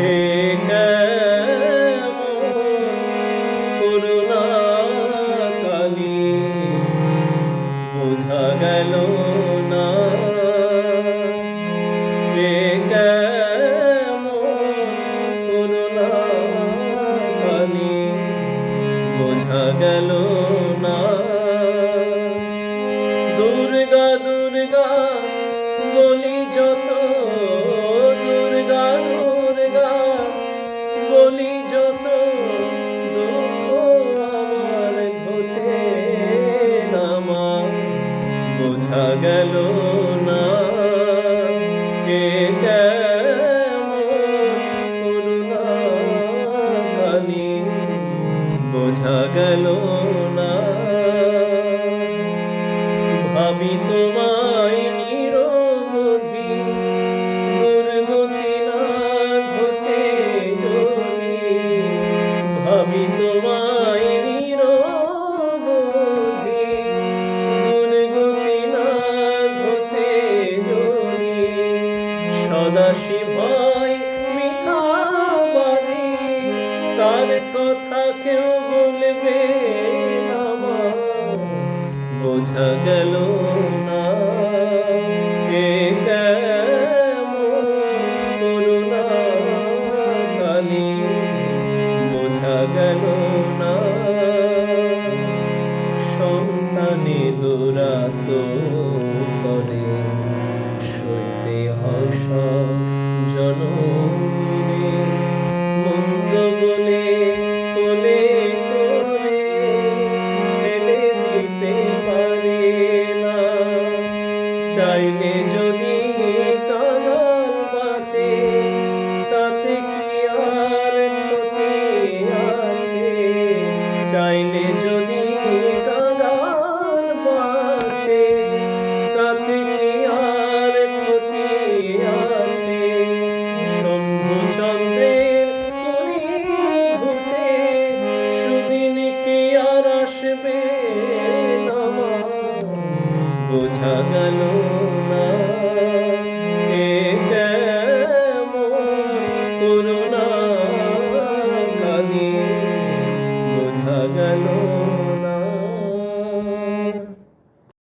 এ কেমন করুণা কালী বোঝা গেল না। এ কেমন করুণা কালী বোঝা গেল না। দুর্গা দুর্গা বলি যত, দুর্গা দুর্গা বলি যত, দুঃখ আমার ঘোচে না মা, বোঝা গেল না। এ কেমন করুণা কালী বোঝা গেল না। ভাবি তোমায় নিরবধি, দুর্গতি না ঘোচে যদি। ভাবি তোমায় নিরবধি, দুর্গতি না ঘোচে যদি। সদাশিবয় মিথ্যাবাদী, তার কথা কেউ বলবে না মা, বোঝা গেল না। এ কেমন করুণা কালী বোঝা গেল না। সন্তানে দৌরাত করে সইতে হয় সব জনম